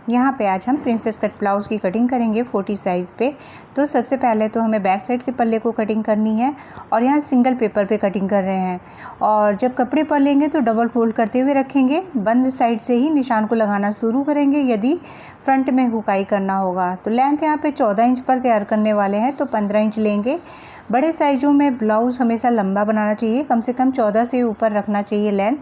यहाँ पे आज हम प्रिंसेस कट ब्लाउज़ की कटिंग करेंगे 40 साइज़ पे। तो सबसे पहले तो हमें बैक साइड के पल्ले को कटिंग करनी है और यहाँ सिंगल पेपर पे कटिंग कर रहे हैं। और जब कपड़े पर लेंगे तो डबल फोल्ड करते हुए रखेंगे, बंद साइड से ही निशान को लगाना शुरू करेंगे यदि फ्रंट में हुकाई करना होगा। तो लेंथ यहाँ पे 14 इंच पर तैयार करने वाले हैं तो 15 इंच लेंगे। बड़े साइज़ों में ब्लाउज़ हमेशा लंबा बनाना चाहिए, कम से कम 14 से ऊपर रखना चाहिए लेंथ।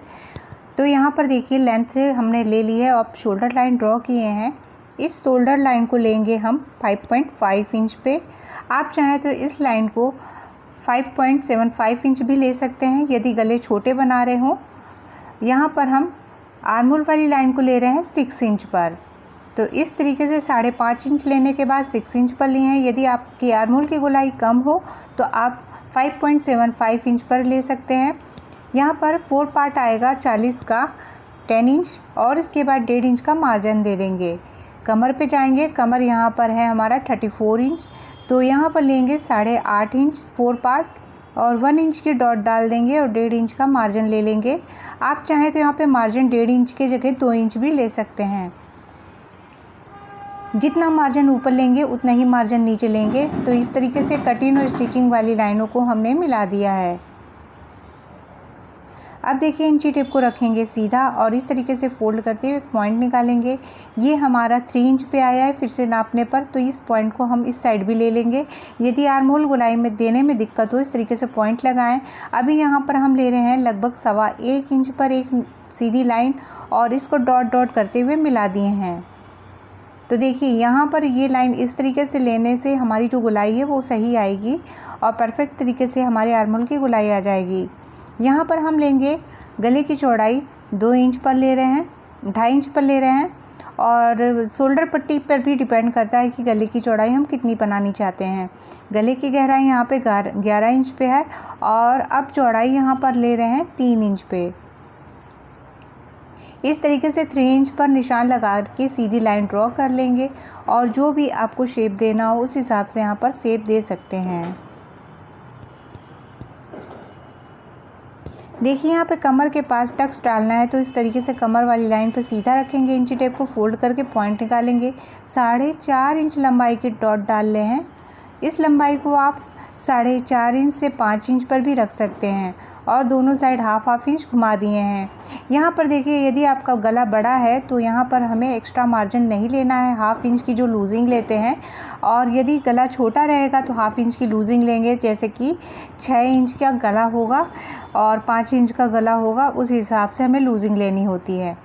तो यहाँ पर देखिए लेंथ से हमने ले ली है और शोल्डर लाइन ड्रॉ किए हैं। इस शोल्डर लाइन को लेंगे हम 5.5 इंच पे। आप चाहें तो इस लाइन को 5.75 इंच भी ले सकते हैं यदि गले छोटे बना रहे हों। यहाँ पर हम आर्म होल वाली लाइन को ले रहे हैं 6 इंच पर। तो इस तरीके से 5.5 इंच लेने के बाद 6 इंच पर लिए हैं। यदि आपकी आर्म होल की गोलाई कम हो तो आप 5.75 इंच पर ले सकते हैं। यहाँ पर 4 पार्ट आएगा 40 का 10 इंच और इसके बाद 1.5 इंच का मार्जिन दे देंगे। कमर पे जाएंगे, कमर यहाँ पर है हमारा 34 इंच, तो यहाँ पर लेंगे 8.5 इंच 4 पार्ट और 1 इंच की डॉट डाल देंगे और 1.5 इंच का मार्जिन ले लेंगे। आप चाहें तो यहाँ पे मार्जिन 1.5 इंच की जगह 2 इंच भी ले सकते हैं। जितना मार्जिन ऊपर लेंगे उतना ही मार्जिन नीचे लेंगे। तो इस तरीके से कटिंग और स्टिचिंग वाली लाइनों को हमने मिला दिया है। अब देखिए इंची टेप को रखेंगे सीधा और इस तरीके से फोल्ड करते हुए एक पॉइंट निकालेंगे। ये हमारा 3 इंच पे आया है फिर से नापने पर, तो इस पॉइंट को हम इस साइड भी ले लेंगे। यदि आर्म होल गोलाई में देने में दिक्कत हो इस तरीके से पॉइंट लगाएं। अभी यहाँ पर हम ले रहे हैं लगभग 1.25 इंच पर एक सीधी लाइन और इसको डॉट डॉट करते हुए मिला दिए हैं। तो देखिए यहाँ पर ये लाइन इस तरीके से लेने से हमारी जो गोलाई है वो सही आएगी और परफेक्ट तरीके से हमारे आर्म होल की गोलाई आ जाएगी। यहाँ पर हम लेंगे गले की चौड़ाई 2 इंच पर ले रहे हैं, 2.5 इंच पर ले रहे हैं और शोल्डर पट्टी पर भी डिपेंड करता है कि गले की चौड़ाई हम कितनी बनानी चाहते हैं। गले की गहराई यहाँ पे 11 इंच पे है और अब चौड़ाई यहाँ पर ले रहे हैं 3 इंच पे। इस तरीके से 3 इंच पर निशान लगा के सीधी लाइन ड्रॉ कर लेंगे और जो भी आपको शेप देना हो उस हिसाब से यहाँ पर शेप दे सकते हैं। देखिए यहाँ पे कमर के पास टक्स डालना है तो इस तरीके से कमर वाली लाइन पर सीधा रखेंगे, इंची टेप को फोल्ड करके पॉइंट निकालेंगे। 4.5 इंच लंबाई की डॉट डाल ले हैं। इस लंबाई को आप 4.5 इंच से 5 इंच पर भी रख सकते हैं और दोनों साइड हाफ इंच घुमा दिए हैं। यहाँ पर देखिए यदि आपका गला बड़ा है तो यहाँ पर हमें एक्स्ट्रा मार्जिन नहीं लेना है, हाफ इंच की जो लूजिंग लेते हैं। और यदि गला छोटा रहेगा तो हाफ इंच की लूजिंग लेंगे, जैसे कि 6 इंच का गला होगा और 5 इंच का गला होगा, उस हिसाब से हमें लूजिंग लेनी होती है।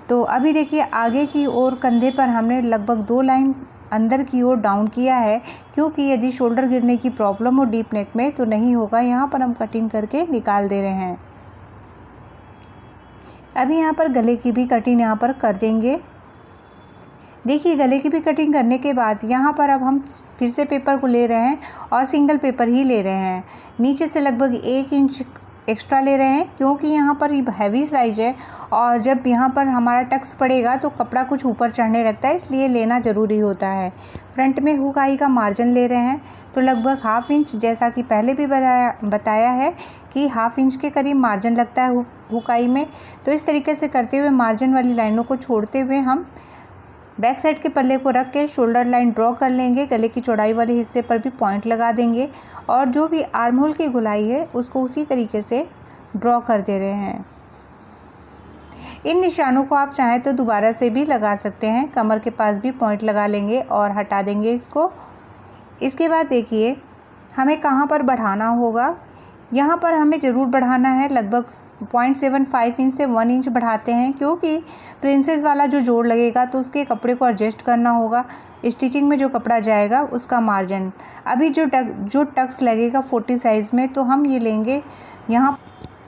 तो अभी देखिए आगे की ओर कंधे पर हमने लगभग 2 लाइन अंदर की ओर डाउन किया है, क्योंकि यदि शोल्डर गिरने की प्रॉब्लम हो डीप नेक में तो नहीं होगा। यहाँ पर हम कटिंग करके निकाल दे रहे हैं। अभी यहाँ पर गले की भी कटिंग यहाँ पर कर देंगे। देखिए गले की भी कटिंग करने के बाद यहाँ पर अब हम फिर से पेपर को ले रहे हैं और सिंगल पेपर ही ले रहे हैं। नीचे से लगभग 1 इंच एक्स्ट्रा ले रहे हैं क्योंकि यहाँ पर हैवी साइज है और जब यहाँ पर हमारा टक्स पड़ेगा तो कपड़ा कुछ ऊपर चढ़ने लगता है, इसलिए लेना ज़रूरी होता है। फ्रंट में हुकाई का मार्जिन ले रहे हैं तो लगभग हाफ इंच, जैसा कि पहले भी बताया है कि हाफ इंच के करीब मार्जिन लगता है हुकाई में। तो इस तरीके से करते हुए मार्जिन वाली लाइनों को छोड़ते हुए हम बैक साइड के पल्ले को रख के शोल्डर लाइन ड्रॉ कर लेंगे। गले की चौड़ाई वाले हिस्से पर भी पॉइंट लगा देंगे और जो भी आर्म होल की गोलाई है उसको उसी तरीके से ड्रॉ कर दे रहे हैं। इन निशानों को आप चाहें तो दोबारा से भी लगा सकते हैं। कमर के पास भी पॉइंट लगा लेंगे और हटा देंगे इसको। इसके बाद देखिए हमें कहाँ पर बढ़ाना होगा। यहाँ पर हमें ज़रूर बढ़ाना है, लगभग 0.75 इंच से 1 इंच बढ़ाते हैं, क्योंकि प्रिंसेस वाला जो जोड़ लगेगा तो उसके कपड़े को एडजस्ट करना होगा। स्टिचिंग में जो कपड़ा जाएगा उसका मार्जिन। अभी जो टक्स लगेगा 40 साइज़ में तो हम ये लेंगे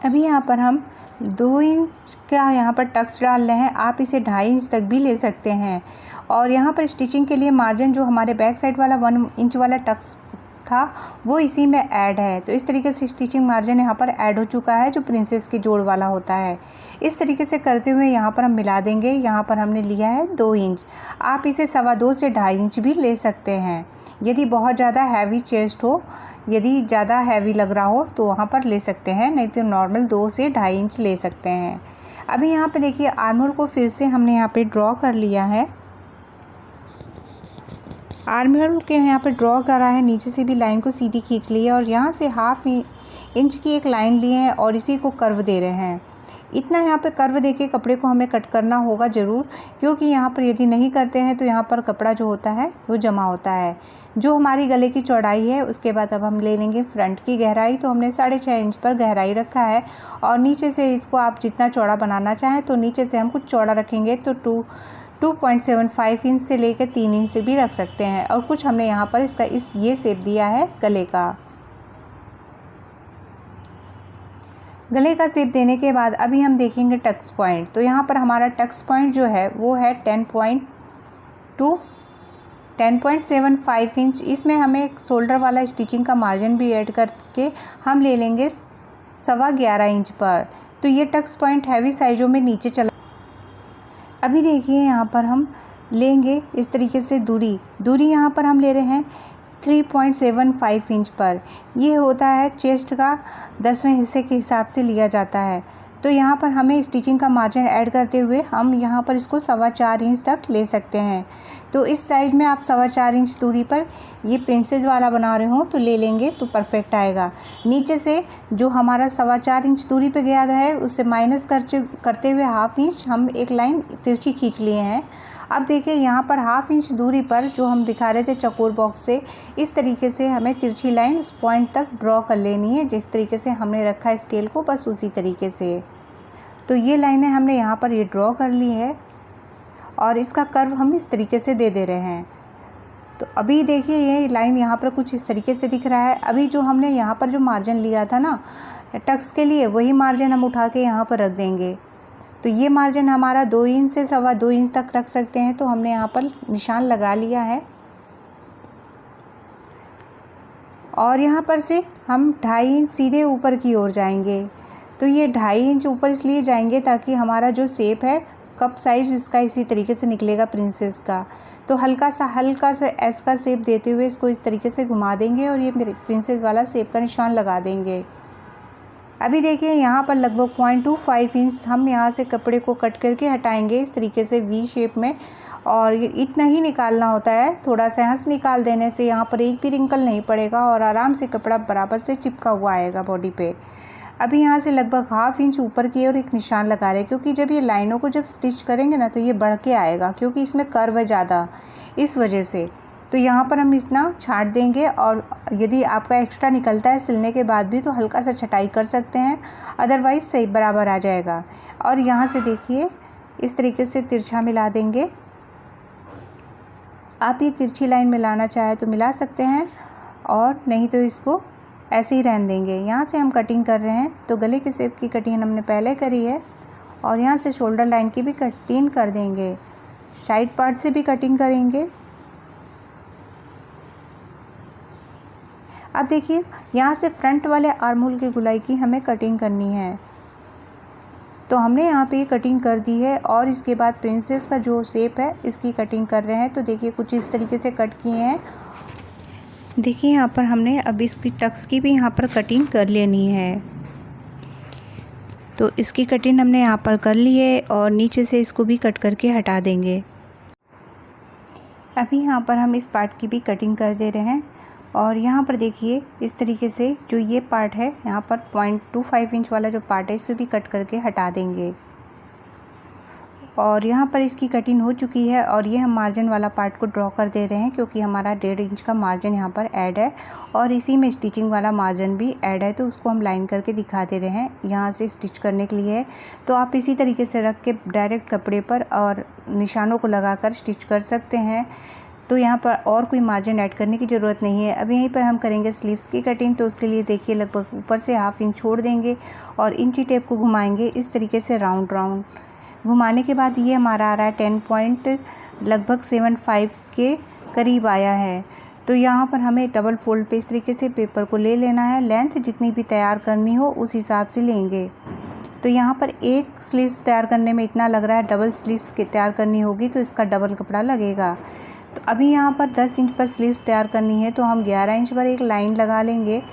अभी यहाँ पर हम 2 इंच का यहाँ पर टक्स डाल रहे हैं। आप इसे 2.5 इंच तक भी ले सकते हैं। और यहाँ पर स्टिचिंग के लिए मार्जिन जो हमारे बैक साइड वाला 1 इंच वाला टक्स था वो इसी में ऐड है। तो इस तरीके से स्टिचिंग मार्जिन यहाँ पर ऐड हो चुका है जो प्रिंसेस के जोड़ वाला होता है। इस तरीके से करते हुए यहाँ पर हम मिला देंगे। यहाँ पर हमने लिया है 2 इंच। आप इसे 2.25 से 2.5 इंच भी ले सकते हैं यदि बहुत ज़्यादा हैवी चेस्ट हो। यदि ज़्यादा हैवी लग रहा हो तो वहाँ पर ले सकते हैं, नहीं तो नॉर्मल 2 से 2.5 इंच ले सकते हैं। अभी यहाँ पे देखिए आर्म होल को फिर से हमने यहाँ पे ड्रॉ कर लिया है। आर्म होल के यहाँ पर ड्रॉ करा है, नीचे से भी लाइन को सीधी खींच ली है और यहाँ से हाफ इंच की एक लाइन लिए हैं और इसी को कर्व दे रहे हैं। इतना यहाँ पे कर्व देके कपड़े को हमें कट करना होगा ज़रूर, क्योंकि यहाँ पर यदि नहीं करते हैं तो यहाँ पर कपड़ा जो होता है वो जमा होता है। जो हमारी गले की चौड़ाई है उसके बाद अब हम ले लेंगे फ्रंट की गहराई। तो हमने 6.5 इंच पर गहराई रखा है और नीचे से इसको आप जितना चौड़ा बनाना चाहें तो नीचे से हम कुछ चौड़ा रखेंगे तो 2.75 इंच से लेकर 3 इंच से भी रख सकते हैं। और कुछ हमने यहाँ पर इसका ये शेप दिया है गले का। गले का शेप देने के बाद अभी हम देखेंगे टक्स पॉइंट। तो यहाँ पर हमारा टक्स पॉइंट जो है वो है 10.75 इंच। इसमें हमें शोल्डर वाला स्टिचिंग का मार्जिन भी ऐड करके हम ले लेंगे 11.25 इंच पर। तो ये टक्स पॉइंट हैवी साइज़ों में नीचे चला। अभी देखिए यहाँ पर हम लेंगे इस तरीके से दूरी यहाँ पर हम ले रहे हैं 3.75 इंच पर। ये होता है चेस्ट का 10वें हिस्से के हिसाब से लिया जाता है। तो यहाँ पर हमें स्टिचिंग का मार्जिन ऐड करते हुए हम यहाँ पर इसको 4.25 इंच तक ले सकते हैं। तो इस साइज में आप 4.25 इंच दूरी पर ये प्रिंसेस वाला बना रहे हो तो ले लेंगे तो परफेक्ट आएगा। नीचे से जो हमारा 4.25 इंच दूरी पे गया है उससे माइनस करते हुए हाफ इंच हम एक लाइन तिरछी खींच लिए हैं। अब देखिए यहाँ पर हाफ इंच दूरी पर जो हम दिखा रहे थे चकोर बॉक्स से, इस तरीके से हमें तिरछी लाइन उस पॉइंट तक ड्रॉ कर लेनी है जिस तरीके से हमने रखा है स्केल को, बस उसी तरीके से। तो ये लाइनें हमने यहाँ पर ये ड्रॉ कर ली है और इसका कर्व हम इस तरीके से दे रहे हैं। तो अभी देखिए ये लाइन यहाँ पर कुछ इस तरीके से दिख रहा है। अभी जो हमने यहाँ पर जो मार्जिन लिया था ना टक्स के लिए, वही मार्जिन हम उठा के यहाँ पर रख देंगे। तो ये मार्जिन हमारा 2 इंच से 2.25 इंच तक रख सकते हैं। तो हमने यहाँ पर निशान लगा लिया है और यहाँ पर से हम 2.5 इंच सीधे ऊपर की ओर जाएंगे। तो ये 2.5 इंच ऊपर इसलिए जाएंगे ताकि हमारा जो शेप है कप साइज़ इसका इसी तरीके से निकलेगा प्रिंसेस का। तो हल्का सा एस का शेप देते हुए इसको इस तरीके से घुमा देंगे और ये प्रिंसेस वाला शेप का निशान लगा देंगे। अभी देखिए यहाँ पर लगभग 0.25 इंच हम यहाँ से कपड़े को कट करके हटाएंगे इस तरीके से वी शेप में। और इतना ही निकालना होता है, थोड़ा सा हंस निकाल देने से यहाँ पर एक भी रिंकल नहीं पड़ेगा और आराम से कपड़ा बराबर से चिपका हुआ आएगा बॉडी पे। अभी यहाँ से लगभग हाफ इंच ऊपर की ओर एक निशान लगा रहे हैं, क्योंकि जब ये लाइनों को जब स्टिच करेंगे ना तो ये बढ़ के आएगा, क्योंकि इसमें कर्व है ज़्यादा इस वजह से। तो यहाँ पर हम इतना छाट देंगे और यदि आपका एक्स्ट्रा निकलता है सिलने के बाद भी तो हल्का सा छटाई कर सकते हैं, अदरवाइज़ सही बराबर आ जाएगा। और यहाँ से देखिए इस तरीके से तिरछा मिला देंगे। आप ये तिरछी लाइन मिलाना चाहे तो मिला सकते हैं और नहीं तो इसको ऐसे ही रहने देंगे। यहाँ से हम कटिंग कर रहे हैं तो गले के शेप की कटिंग हमने पहले करी है और यहाँ से शोल्डर लाइन की भी कटिंग कर देंगे, साइड पार्ट से भी कटिंग करेंगे। अब देखिए यहाँ से फ्रंट वाले आर्म होल की गुलाई की हमें कटिंग करनी है। तो हमने यहाँ पे कटिंग कर दी है और इसके बाद प्रिंसेस का जो शेप है इसकी कटिंग कर रहे हैं। तो देखिए कुछ इस तरीके से कट किए हैं। देखिए यहाँ पर हमने अब इसकी टक्स की भी यहाँ पर कटिंग कर लेनी है। तो इसकी कटिंग हमने यहाँ पर कर ली है और नीचे से इसको भी कट करके हटा देंगे। अभी यहाँ पर हम इस पार्ट की भी कटिंग कर दे रहे हैं और यहाँ पर देखिए इस तरीके से जो ये पार्ट है यहाँ पर 0.25 इंच वाला जो पार्ट है इसे भी कट करके हटा देंगे। और यहाँ पर इसकी कटिंग हो चुकी है और ये हम मार्जिन वाला पार्ट को ड्रॉ कर दे रहे हैं, क्योंकि हमारा 1.5 इंच का मार्जिन यहाँ पर ऐड है और इसी में स्टिचिंग वाला मार्जिन भी ऐड है। तो उसको हम लाइन करके दिखा दे रहे हैं यहाँ से स्टिच करने के लिए। तो आप इसी तरीके से रख के डायरेक्ट कपड़े पर और निशानों को लगाकर स्टिच कर सकते हैं। तो यहाँ पर और कोई मार्जिन ऐड करने की ज़रूरत नहीं है। अब यहीं पर हम करेंगे स्लीव्स की कटिंग। तो उसके लिए देखिए लगभग ऊपर से हाफ इंच छोड़ देंगे और इंची टेप को घुमाएंगे इस तरीके से राउंड घुमाने के बाद ये हमारा आ रहा है 10.75 के करीब आया है। तो यहाँ पर हमें डबल फोल्ड पे इस तरीके से पेपर को ले लेना है। लेंथ जितनी भी तैयार करनी हो उस हिसाब से लेंगे। तो यहाँ पर एक स्लीव्स तैयार करने में इतना लग रहा है, डबल स्लीव्स के तैयार करनी होगी तो इसका डबल कपड़ा लगेगा। तो अभी यहाँ पर 10 इंच पर स्लीव्स तैयार करनी है तो हम 11 इंच पर एक लाइन लगा लेंगे।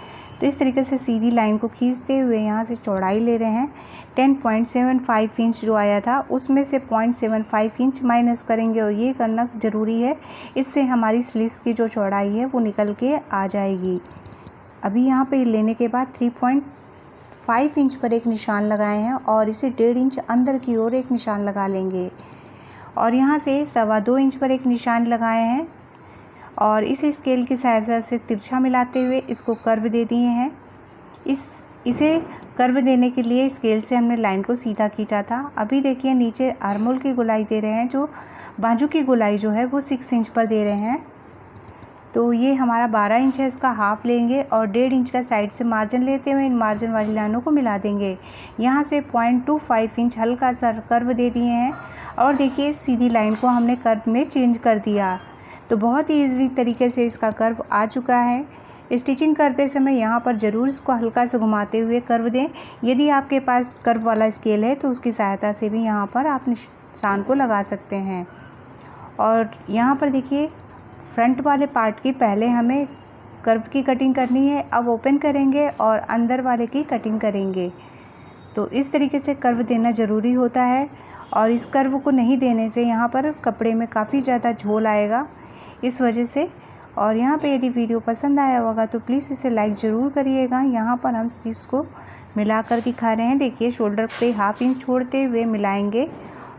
तो इस तरीके से सीधी लाइन को खींचते हुए यहाँ से चौड़ाई ले रहे हैं 10.75 इंच जो आया था उसमें से 0.75 इंच माइनस करेंगे और ये करना ज़रूरी है, इससे हमारी स्लीव्स की जो चौड़ाई है वो निकल के आ जाएगी। अभी यहाँ पे लेने के बाद 3.5 इंच पर एक निशान लगाए हैं और इसे 1.5 इंच अंदर की ओर एक निशान लगा लेंगे और यहाँ से 2.25 इंच पर एक निशान लगाए हैं और इस स्केल की सहायता से तिरछा मिलाते हुए इसको कर्व दे दिए हैं। इसे कर्व देने के लिए स्केल से हमने लाइन को सीधा खींचा था। अभी देखिए नीचे आर्मोल की गोलाई दे रहे हैं, जो बाजू की गोलाई जो है वो 6 इंच पर दे रहे हैं। तो ये हमारा 12 इंच है, उसका हाफ लेंगे और 1.5 इंच का साइड से मार्जिन लेते हुए इन मार्जिन वाली लाइनों को मिला देंगे। यहाँ से 0.25 इंच हल्का सा कर्व दे दिए हैं और देखिए सीधी लाइन को हमने कर्व में चेंज कर दिया। तो बहुत ही ईजी तरीके से इसका कर्व आ चुका है। स्टिचिंग करते समय यहाँ पर ज़रूर इसको हल्का से घुमाते हुए कर्व दें। यदि आपके पास कर्व वाला स्केल है तो उसकी सहायता से भी यहाँ पर आप निशान को लगा सकते हैं। और यहाँ पर देखिए फ्रंट वाले पार्ट की पहले हमें कर्व की कटिंग करनी है, अब ओपन करेंगे और अंदर वाले की कटिंग करेंगे। तो इस तरीके से कर्व देना ज़रूरी होता है और इस कर्व को नहीं देने से यहाँ पर कपड़े में काफ़ी ज़्यादा झोल आएगा, इस वजह से। और यहाँ पे यदि वीडियो पसंद आया होगा तो प्लीज़ इसे लाइक ज़रूर करिएगा। यहाँ पर हम स्लीव्स को मिलाकर दिखा रहे हैं। देखिए शोल्डर पे 1/2 इंच छोड़ते हुए मिलाएंगे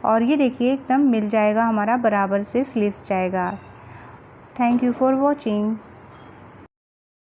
और ये देखिए एकदम मिल जाएगा, हमारा बराबर से स्लीव्स जाएगा। Thank you for watching.